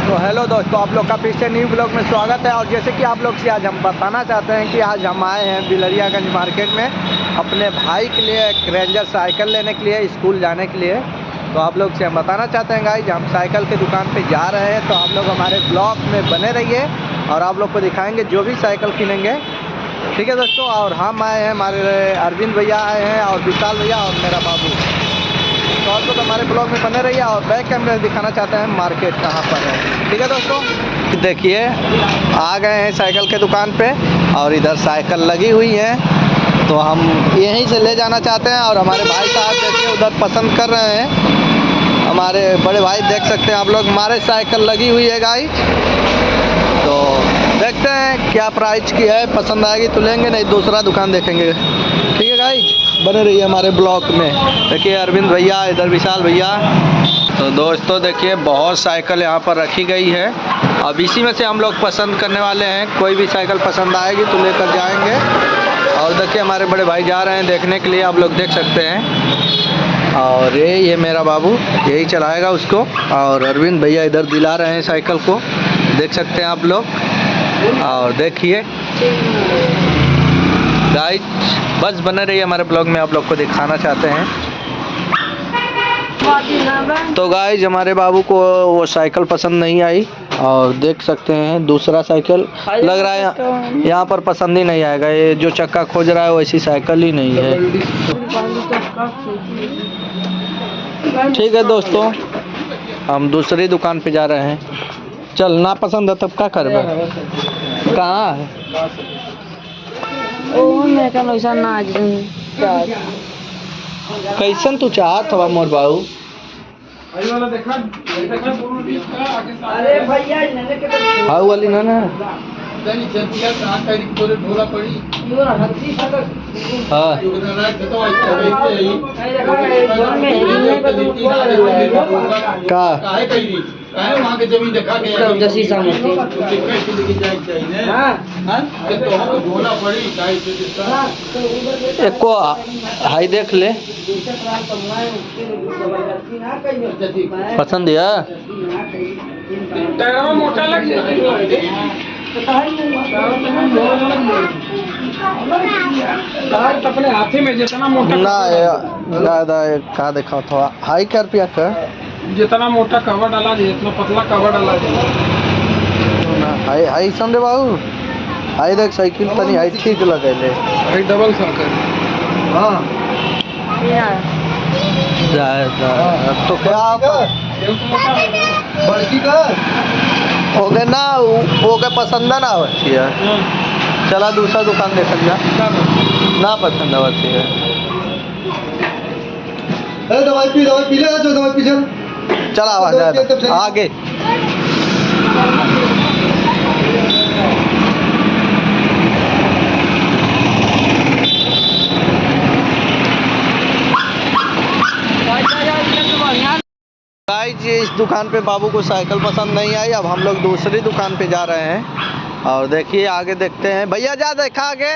तो हेलो दोस्तों, आप लोग का फिर से न्यू ब्लॉग में स्वागत है। और जैसे कि आप लोग से आज हम बताना चाहते हैं कि आज हम आए हैं बिलरियागंज मार्केट में अपने भाई के लिए एक रेंजर साइकिल लेने के लिए, स्कूल जाने के लिए। तो आप लोग से हम बताना चाहते हैं गाइस, हम साइकिल के दुकान पे जा रहे हैं। तो आप लोग हमारे ब्लॉग में बने रहिए और आप लोग को दिखाएंगे जो भी साइकिल किनेंगे, ठीक है दोस्तों। और हम आए हैं, हमारे अरविंद भैया आए हैं और विशाल भैया और मेरा बाबू। तो आप लोग हमारे ब्लॉग में बने रहिए और बैक कैमरे से दिखाना चाहते हैं मार्केट कहाँ पर है, ठीक है दोस्तों। देखिए आ गए हैं साइकिल के दुकान पे और इधर साइकिल लगी हुई है, तो हम यहीं से ले जाना चाहते हैं। और हमारे भाई साहब देखिए उधर पसंद कर रहे हैं, हमारे बड़े भाई देख सकते हैं आप लोग। हमारे साइकिल लगी हुई है गाइस, तो देखते हैं क्या प्राइस की है, पसंद आएगी तो लेंगे, नहीं दूसरा दुकान देखेंगे, ठीक है गाइस। बने रहिए हमारे ब्लॉग में। देखिए अरविंद भैया, इधर विशाल भैया। तो दोस्तों देखिए बहुत साइकिल यहाँ पर रखी गई है, अब इसी में से हम लोग पसंद करने वाले हैं। कोई भी साइकिल पसंद आएगी तो लेकर जाएंगे। और देखिए हमारे बड़े भाई जा रहे हैं देखने के लिए, आप लोग देख सकते हैं। और ये मेरा बाबू यही चलाएगा उसको, और अरविंद भैया इधर दिला रहे हैं साइकिल को, देख सकते हैं आप लोग। और देखिए गाइस, बस बने रहिए हमारे ब्लॉग में, आप लोग को दिखाना चाहते हैं। तो गाइस हमारे बाबू को वो साइकिल पसंद नहीं आई, और देख सकते हैं दूसरा साइकिल लग रहा है यहाँ पर पसंद ही नहीं आएगा। ये जो चक्का खोज रहा है वैसी साइकिल ही नहीं है, ठीक है दोस्तों। हम दूसरी दुकान पे जा रहे हैं। चल ना पसंद है तब क्या करबे, कहाँ है कैसन तू चाहत हवा मोर बाबू। हाँ वाली ना ना हाँ एको हाई देख ले, पसंद है मोटा लग अपने हाथी में जितना मोटा ना ज्यादा कहा देखा था। हाई कर रुपया का जितना मोटा कवर डाला जाए, इतना पतला कवर डाला जाए। हाई हाई समझे बाबू, हाई देख साइकिल तनी हाई ठीक लगे ले, हाई डबल साइकिल। हाँ तो क्या बड़की का हो गए ना, वो के पसंद ना होती है। चला दूसरा दुकान देख जा, ना पसंद होती है। दवाई पी ले, जो दवाई पी चल, चला आवाज आगे। गाइस इस दुकान पे बाबू को साइकिल पसंद नहीं आई, अब हम लोग दूसरी दुकान पे जा रहे हैं। और देखिए आगे देखते हैं, भैया जा देखा आगे।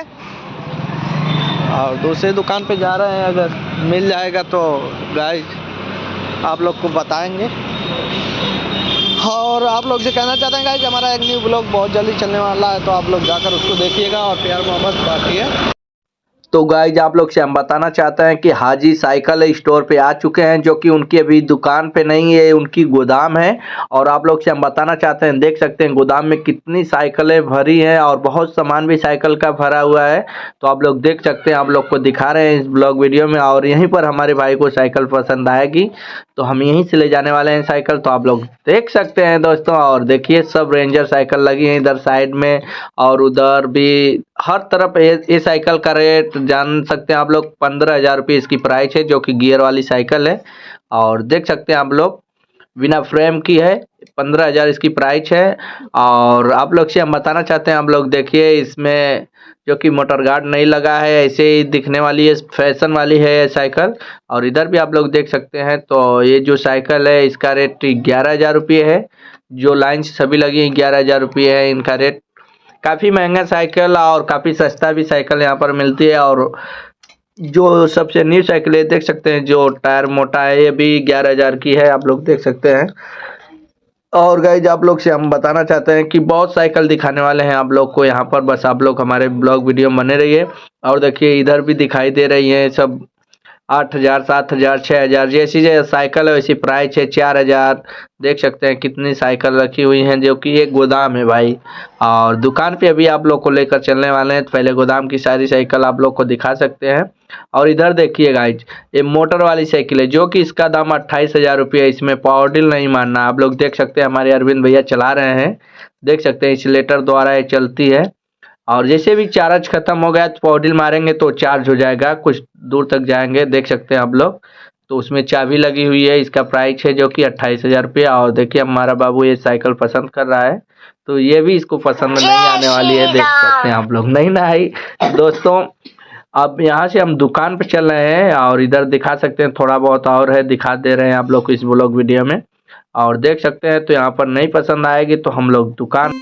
और दूसरी दुकान पे जा रहे हैं, अगर मिल जाएगा तो गाइस आप लोग को बताएंगे। और आप लोग से कहना चाहते हैं गाइस, हमारा एक न्यू ब्लॉग बहुत जल्दी चलने वाला है, तो आप लोग जाकर उसको देखिएगा और प्यार मोहब्बत बांटिए। तो गाइज आप लोग से हम बताना चाहते हैं कि हाजी साइकिल स्टोर पे आ चुके हैं, जो कि उनकी अभी दुकान पे नहीं है, उनकी गोदाम है। और आप लोग से हम बताना चाहते हैं, देख सकते हैं गोदाम में कितनी साइकिलें भरी हैं और बहुत सामान भी साइकिल का भरा हुआ है। तो आप लोग देख सकते हैं, आप लोग को दिखा रहे हैं इस ब्लॉग वीडियो में। और यहीं पर हमारे भाई को साइकिल पसंद आएगी तो हम यहीं से ले जाने वाले हैं साइकिल, तो आप लोग देख सकते हैं दोस्तों। और देखिए सब रेंजर साइकिल लगी है इधर साइड में, और उधर भी हर तरफ ये साइकिल का रेट जान सकते हैं आप लोग। 15,000 रुपये इसकी प्राइस है, जो कि गियर वाली साइकिल है। और देख सकते हैं आप लोग बिना फ्रेम की है, 15,000 इसकी प्राइस है। और आप लोग से हम बताना चाहते हैं, आप लोग देखिए इसमें जो कि मोटर गार्ड नहीं लगा है, ऐसे ही दिखने वाली है, फैशन वाली है साइकिल। और इधर भी आप लोग देख सकते हैं। तो ये जो साइकिल है इसका रेट 11,000 रुपये है, जो लाइन से सभी लगी है 11,000 रुपये है इनका रेट। काफ़ी महंगा साइकिल और काफ़ी सस्ता भी साइकिल यहाँ पर मिलती है। और जो सबसे न्यू साइकिल है देख सकते हैं, जो टायर मोटा है, ये भी 11,000 की है, आप लोग देख सकते हैं। और गाइज आप लोग से हम बताना चाहते हैं कि बहुत साइकिल दिखाने वाले हैं आप लोग को यहाँ पर, बस आप लोग हमारे ब्लॉग वीडियो में बने रहिए। और देखिए इधर भी दिखाई दे रही हैं सब 8,000, 7,000, 6,000 जैसी जैसी साइकिल है वैसी प्राइस है 4,000। देख सकते हैं कितनी साइकिल रखी हुई हैं, जो कि एक गोदाम है भाई। और दुकान पे अभी आप लोग को लेकर चलने वाले हैं, तो पहले गोदाम की सारी साइकिल आप लोग को दिखा सकते हैं। और इधर देखिए गाइज, ये मोटर वाली साइकिल है, जो कि इसका दाम 28,000 रुपये है। इसमें पावर डील नहीं मानना, आप लोग देख सकते हैं हमारे अरविंद भैया चला रहे हैं। देख सकते हैं इंसुलेटर द्वारा ये चलती है। और जैसे भी चार्ज खत्म हो गया तो पावर डील मारेंगे तो चार्ज हो जाएगा, कुछ दूर तक जाएंगे। देख सकते हैं आप लोग, तो उसमें चाबी लगी हुई है। इसका प्राइस है जो कि 28,000 रुपया। और देखिए हमारा बाबू ये साइकिल पसंद कर रहा है, तो ये भी इसको पसंद नहीं आने वाली है। देख सकते हैं आप लोग, नहीं ना आई दोस्तों। अब यहाँ से हम दुकान पे चल रहे हैं, और इधर दिखा सकते हैं थोड़ा बहुत और है, दिखा दे रहे हैं आप लोग को इस ब्लॉग वीडियो में। और देख सकते हैं, तो यहाँ पर नहीं पसंद आएगी तो हम लोग दुकान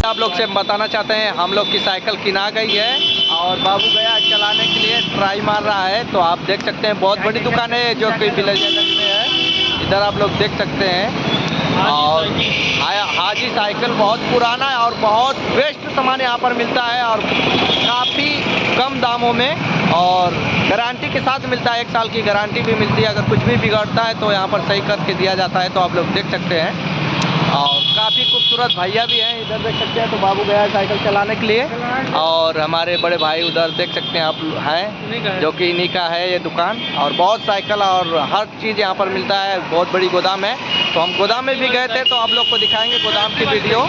आप लोग से बताना चाहते हैं, हम लोग की साइकिल किना गई है और बाबू गया चलाने के लिए, ट्राई मार रहा है। तो आप देख सकते हैं बहुत बड़ी दुकान है जो कि बिलरियागंज में है। इधर आप लोग देख सकते हैं। और हाजी साइकिल बहुत पुराना है और बहुत बेस्ट सामान यहाँ पर मिलता है, और काफ़ी कम दामों में, और गारंटी के साथ मिलता है। 1 साल की गारंटी भी मिलती है। अगर कुछ भी बिगड़ता है तो यहाँ पर सही करके दिया जाता है। तो आप लोग देख सकते हैं। और काफ़ी खूबसूरत भैया भी हैं, इधर देख सकते हैं। तो बाबू गया है साइकिल चलाने के लिए, और हमारे बड़े भाई उधर देख सकते हैं आप हैं, जो कि इन्हीं का है ये दुकान। और बहुत साइकिल और हर चीज़ यहाँ पर मिलता है, बहुत बड़ी गोदाम है। तो हम गोदाम में भी गए थे, तो आप लोग को दिखाएंगे गोदाम की वीडियो।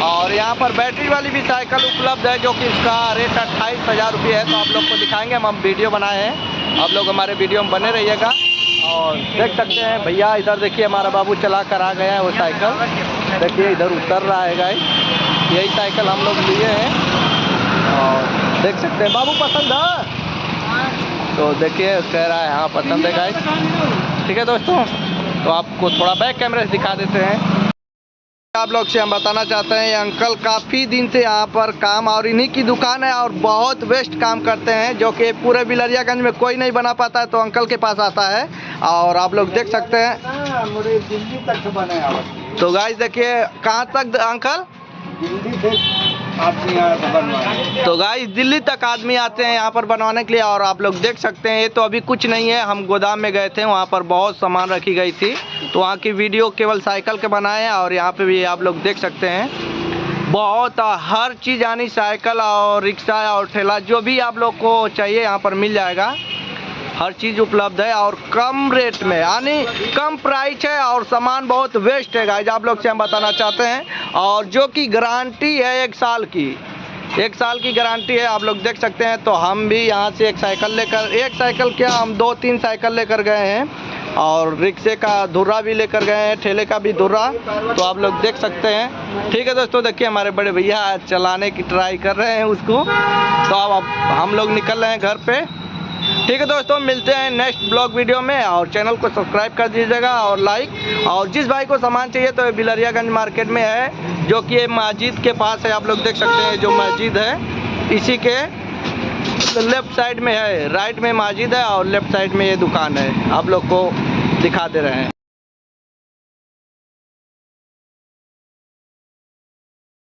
और यहाँ पर बैटरी वाली भी साइकिल उपलब्ध है, जो कि इसका रेट 28,000 रुपये है। तो आप लोग को दिखाएंगे, हम वीडियो बनाए हैं, आप लोग हमारे वीडियो में बने रहिएगा। और देख सकते हैं भैया, इधर देखिए हमारा बाबू चला कर आ गया है वो साइकिल। देखिए इधर उतर रहा है गाइस, यही साइकिल हम लोग लिए हैं। और देख सकते हैं बाबू पसंद है, तो देखिए कह रहा है हाँ पसंद है गाइस। ठीक है दोस्तों, तो आपको थोड़ा बैक कैमरे से दिखा देते हैं। आप लोग से हम बताना चाहते हैं, ये अंकल काफ़ी दिन से यहाँ पर काम, और इन्हीं की दुकान है, और बहुत बेस्ट काम करते हैं, जो कि पूरे बिलरियागंज में कोई नहीं बना पाता है, तो अंकल के पास आता है। और आप लोग देख सकते हैं, दिल्ली तक बने। तो गाइस देखिए कहाँ तक अंकल, दिल्ली से आदमी बनवाने। तो गाइस दिल्ली तक आदमी आते हैं यहाँ पर बनवाने के लिए। और आप लोग देख सकते हैं, ये तो अभी कुछ नहीं है, हम गोदाम में गए थे, वहाँ पर बहुत सामान रखी गई थी, तो वहाँ की वीडियो केवल साइकिल के बनाए हैं। और यहाँ पे भी आप लोग देख सकते हैं, बहुत हर चीज़ यानी साइकिल और रिक्शा और ठेला जो भी आप लोग को चाहिए यहाँ पर मिल जाएगा। हर चीज़ उपलब्ध है और कम रेट में, यानी कम प्राइस है, और सामान बहुत बेस्ट है गाइस। आप लोग से हम बताना चाहते हैं, और जो कि गारंटी है 1 साल की, 1 साल की गारंटी है। आप लोग देख सकते हैं। तो हम भी यहाँ से एक साइकिल क्या, हम 2-3 साइकिल लेकर गए हैं, और रिक्शे का धुर्रा भी लेकर गए हैं, ठेले का भी धुर्रा। तो आप लोग देख सकते हैं। ठीक है दोस्तों, देखिए हमारे बड़े भैया चलाने की ट्राई कर रहे हैं उसको। तो अब हम लोग निकल रहे हैं घर पे। ठीक है दोस्तों, मिलते हैं नेक्स्ट ब्लॉग वीडियो में, और चैनल को सब्सक्राइब कर दीजिएगा और लाइक। और जिस भाई को सामान चाहिए तो बिलरियागंज मार्केट में है, जो कि मस्जिद के पास है। आप लोग देख सकते हैं जो मस्जिद है, इसी के लेफ्ट साइड में है, राइट में मस्जिद है और लेफ्ट साइड में ये दुकान है, आप लोग को दिखा दे रहे हैं।